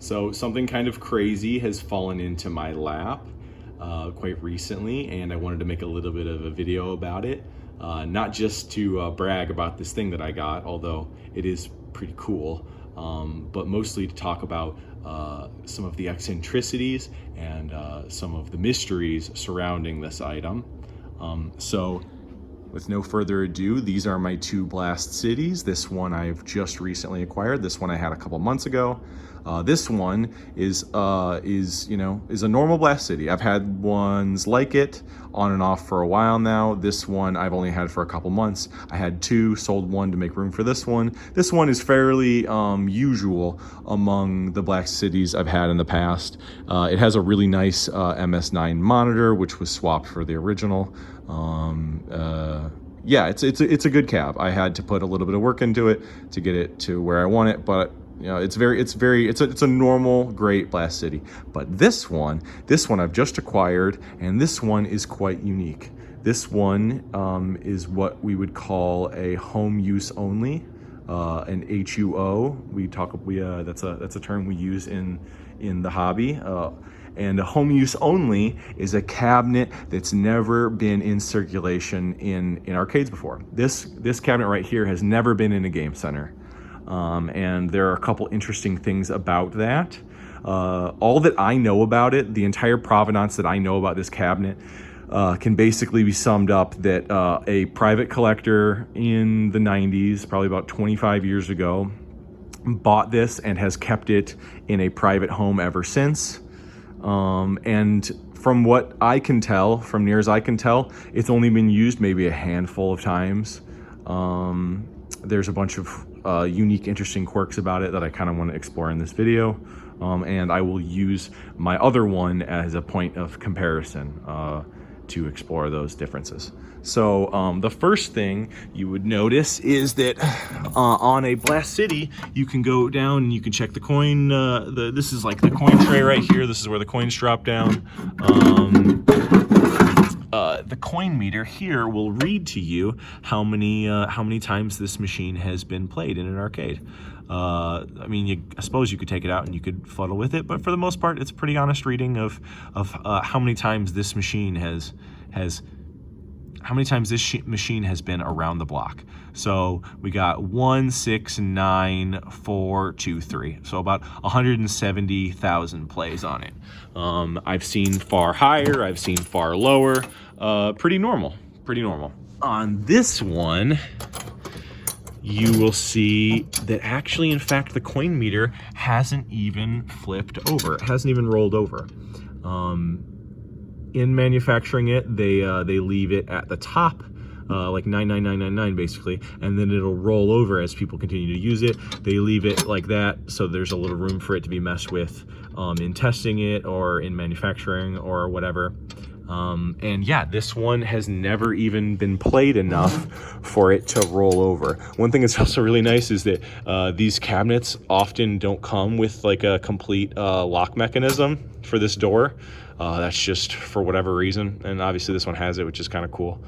So something kind of crazy has fallen into my lap quite recently, and I wanted to make a little bit of a video about it. Not just to brag about this thing that I got, although it is pretty cool, but mostly to talk about some of the eccentricities and some of the mysteries surrounding this item. So with no further ado, these are my two Blast Cities. This one I've just recently acquired. This one I had a couple months ago. This one is a normal Blast City. I've had ones like it on and off for a while now. This one I've only had for a couple months. I had two, sold one to make room for this one. This one is fairly usual among the Blast Cities I've had in the past. It has a really nice MS9 monitor, which was swapped for the original. Yeah, it's a good cab. I had to put a little bit of work into it to get it to where I want it, but you know, it's a normal great Blast City. But this one I've just acquired, and this one is quite unique. This one is what we would call a home use only, an HUO. That's a term we use in the hobby. And a home use only is a cabinet that's never been in circulation in arcades before. This cabinet right here has never been in a game center. And there are a couple interesting things about that. All that I know about it, the entire provenance that I know about this cabinet, can basically be summed up that a private collector in the 90s, probably about 25 years ago, bought this and has kept it in a private home ever since. And from what I can tell, from near as I can tell, it's only been used maybe a handful of times. There's a bunch of unique, interesting quirks about it that I kind of want to explore in this video. And I will use my other one as a point of comparison to explore those differences. So the first thing you would notice is that on a Blast City, you can go down and you can check the coin. This is like the coin tray right here. This is where the coins drop down. The coin meter here will read to you how many times this machine has been played in an arcade. I mean, I suppose you could take it out and you could fuddle with it, but for the most part, it's a pretty honest reading of how many times this machine has been around the block. So we got 1, 6, 9, 4, 2, 3. So about 170,000 plays on it. I've seen far higher, I've seen far lower. Pretty normal. On this one, you will see that actually, in fact, the coin meter hasn't even flipped over. It hasn't even rolled over. In manufacturing it, they leave it at the top, like 99999 basically, and then it'll roll over as people continue to use it. They leave it like that, so there's a little room for it to be messed with in testing it or in manufacturing or whatever. And yeah, this one has never even been played enough for it to roll over. One thing that's also really nice is that these cabinets often don't come with like a complete lock mechanism for this door. That's just for whatever reason, and obviously this one has it, which is kind of cool.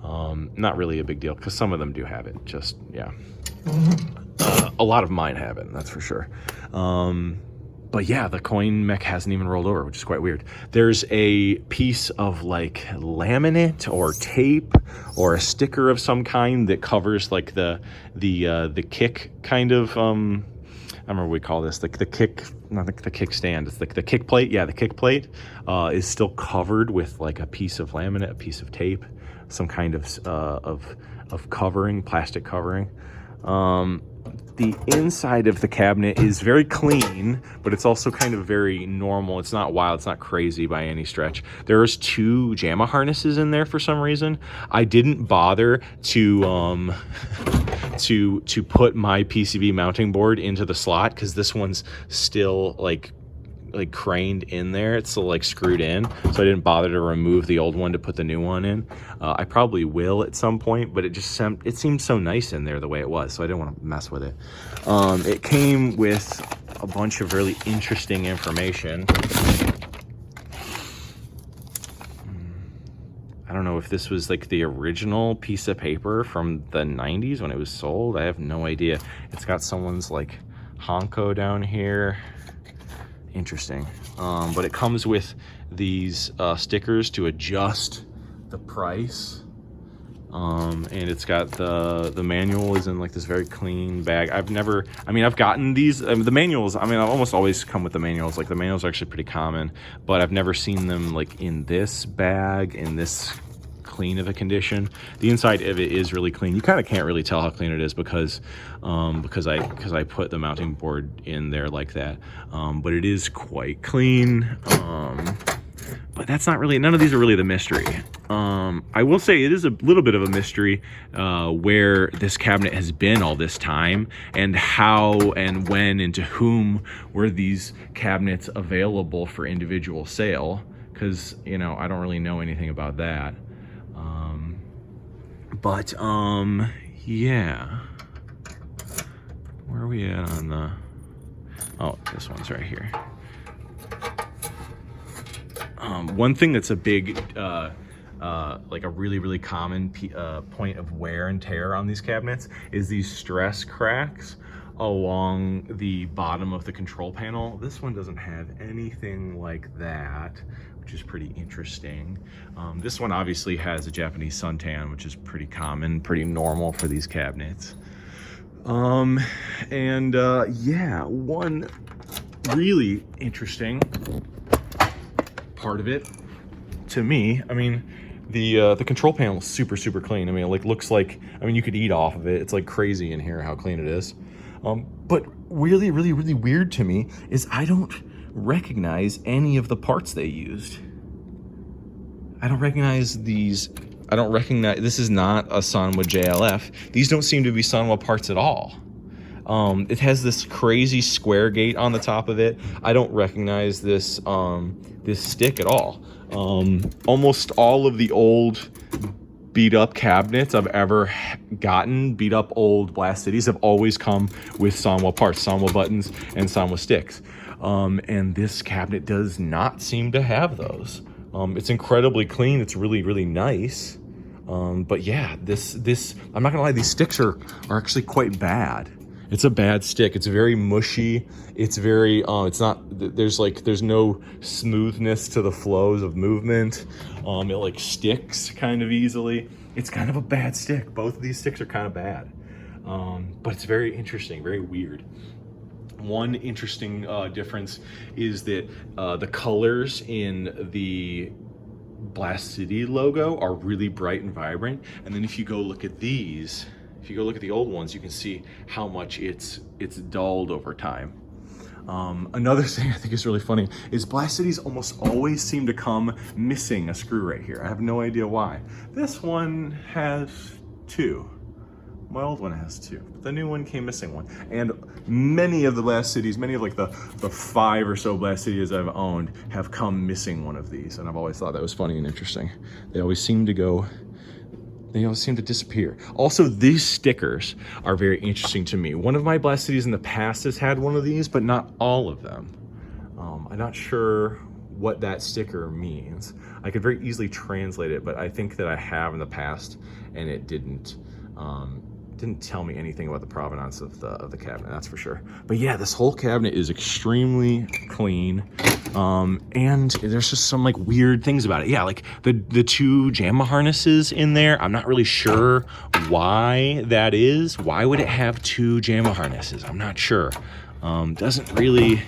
Not really a big deal because some of them do have it, just yeah. A lot of mine have it, that's for sure. But yeah, the coin mech hasn't even rolled over, which is quite weird. There's a piece of like laminate or tape or a sticker of some kind that covers like the kick kind of, I don't remember what we call this, like the kick, not the kickstand, it's like the kick plate. Yeah, the kick plate is still covered with like a piece of laminate, a piece of tape, some kind of covering, plastic covering. The inside of the cabinet is very clean, but it's also kind of very normal. It's not wild, it's not crazy by any stretch. There's 2 JAMA harnesses in there for some reason. I didn't bother to put my PCB mounting board into the slot because this one's still like craned in there. It's still like screwed in, so I didn't bother to remove the old one to put the new one in. I probably will at some point, but it seemed so nice in there the way it was, so I didn't want to mess with it. It came with a bunch of really interesting information. I don't know if this was like the original piece of paper from the 90s when it was sold. I have no idea. It's got someone's like Honko down here. interesting. But it comes with these stickers to adjust the price. And it's got the manual is in like this very clean bag. I've gotten these, the manuals, I've almost always come with the manuals. Like the manuals are actually pretty common, but I've never seen them like in this bag, in this clean of a condition. The inside of it is really clean. You kind of can't really tell how clean it is because I put the mounting board in there like that. But it is quite clean. But that's not really, none of these are really the mystery. I will say it is a little bit of a mystery where this cabinet has been all this time, and how and when and to whom were these cabinets available for individual sale, because, you know, I don't really know anything about that. Yeah. Where are we at on the... Oh, this one's right here. One thing that's a big, like a really, really common point of wear and tear on these cabinets is these stress cracks along the bottom of the control panel. This one doesn't have anything like that, which is pretty interesting. This one obviously has a Japanese suntan, which is pretty common, pretty normal for these cabinets. Yeah, one really interesting part of it to me, the control panel is super, super clean. It like looks like, you could eat off of it. It's like crazy in here how clean it is. But really, really, really weird to me is I don't recognize any of the parts they used. I don't recognize these. I don't recognize, this is not a Sanwa JLF. These don't seem to be Sanwa parts at all. It has this crazy square gate on the top of it. I don't recognize this this stick at all. Almost all of the old beat up cabinets I've ever gotten, beat up old Blast Cities, have always come with Sanwa parts, Sanwa buttons, and Sanwa sticks. And this cabinet does not seem to have those. It's incredibly clean. It's really, really nice. But yeah, this I'm not gonna lie, these sticks are actually quite bad. It's a bad stick. It's very mushy. It's very, there's no smoothness to the flows of movement. It like sticks kind of easily. It's kind of a bad stick. Both of these sticks are kind of bad. But it's very interesting, very weird. One interesting difference is that the colors in the Blast City logo are really bright and vibrant. And then if you go look at these, if you go look at the old ones, you can see how much it's dulled over time. Another thing I think is really funny is Blast Cities almost always seem to come missing a screw right here. I have no idea why. This one has two. My old one has two, but the new one came missing one. And many of the Blast Cities, many of like the 5 or so Blast Cities I've owned have come missing one of these. And I've always thought that was funny and interesting. They always seem to disappear. Also, these stickers are very interesting to me. One of my Blast Cities in the past has had one of these, but not all of them. I'm not sure what that sticker means. I could very easily translate it, but I think that I have in the past, and it didn't tell me anything about the provenance of the cabinet, that's for sure. But yeah, this whole cabinet is extremely clean. And there's just some like weird things about it. Yeah, like the 2 JAMA harnesses in there. I'm not really sure why that is. Why would it have 2 JAMA harnesses? I'm not sure. Doesn't really,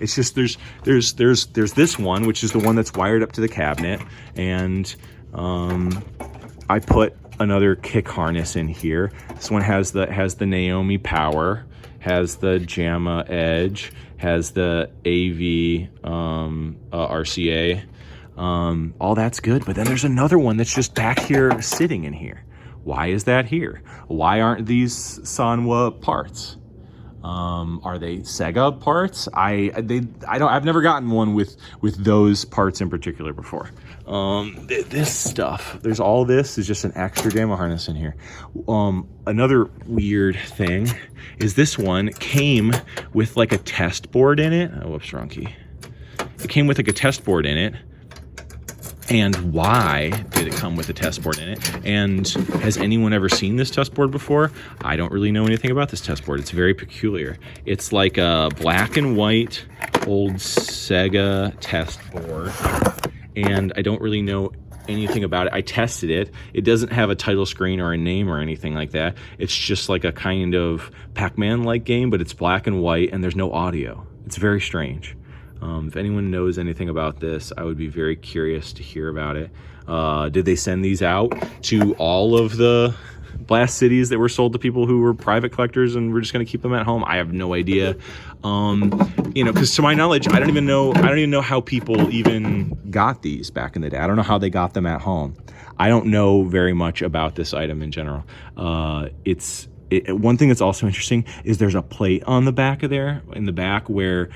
it's just there's this one, which is the one that's wired up to the cabinet, and I put another kick harness in here. This one has the Naomi power, has the JAMA edge, has the AV RCA. All that's good, but then there's another one that's just back here sitting in here. Why is that here? Why aren't these Sanwa parts? Are they Sega parts? I've never gotten one with those parts in particular before. This stuff, there's all this is just an extra JAMA harness in here. Another weird thing is this one came with like a test board in it. Oh, whoops, wrong key. It came with like a test board in it, And why did it come with a test board in it? And has anyone ever seen this test board before? I don't really know anything about this test board. It's very peculiar. It's like a black and white old Sega test board, and I don't really know anything about it. I tested it. It doesn't have a title screen or a name or anything like that. It's just like a kind of Pac-Man-like game, but it's black and white, and there's no audio. It's very strange. If anyone knows anything about this, I would be very curious to hear about it. Did they send these out to all of the Blast Cities that were sold to people who were private collectors and we're just going to keep them at home? I have no idea. Because to my knowledge, I don't even know how people even got these back in the day. I don't know how they got them at home. I don't know very much about this item in general. One thing that's also interesting is there's a plate on the back of there, in the back where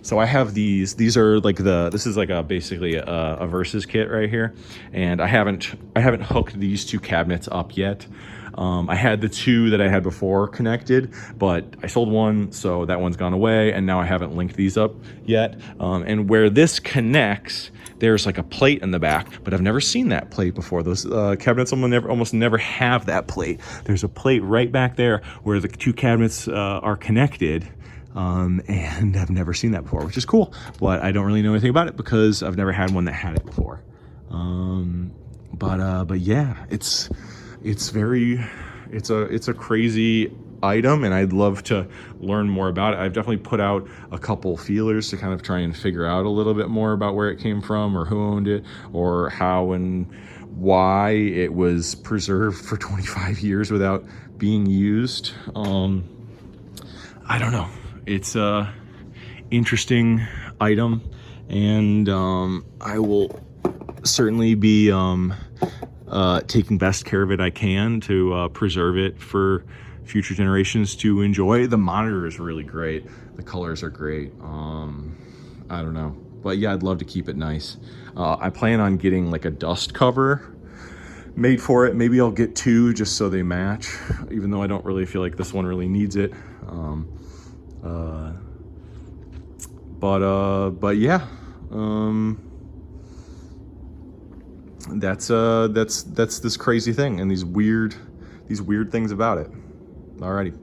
so I have these are like this is like basically a Versus kit right here, and I haven't hooked these two cabinets up yet. I had the two that I had before connected, but I sold one, so that one's gone away, and now I haven't linked these up yet. And where this connects, there's like a plate in the back, but I've never seen that plate before. Those cabinets almost never have that plate. There's a plate right back there where the two cabinets are connected, and I've never seen that before, which is cool. But I don't really know anything about it because I've never had one that had it before. But yeah, it's a crazy item, and I'd love to learn more about it. I've definitely put out a couple feelers to kind of try and figure out a little bit more about where it came from, or who owned it, or how and why it was preserved for 25 years without being used. I don't know. It's a interesting item, and I will certainly be taking best care of it I can to preserve it for future generations to enjoy. The monitor is really great. The colors are great. I don't know, but yeah, I'd love to keep it nice. I plan on getting like a dust cover made for it. Maybe I'll get two just so they match, even though I don't really feel like this one really needs it. But yeah, that's this crazy thing and these weird things about it. Alrighty.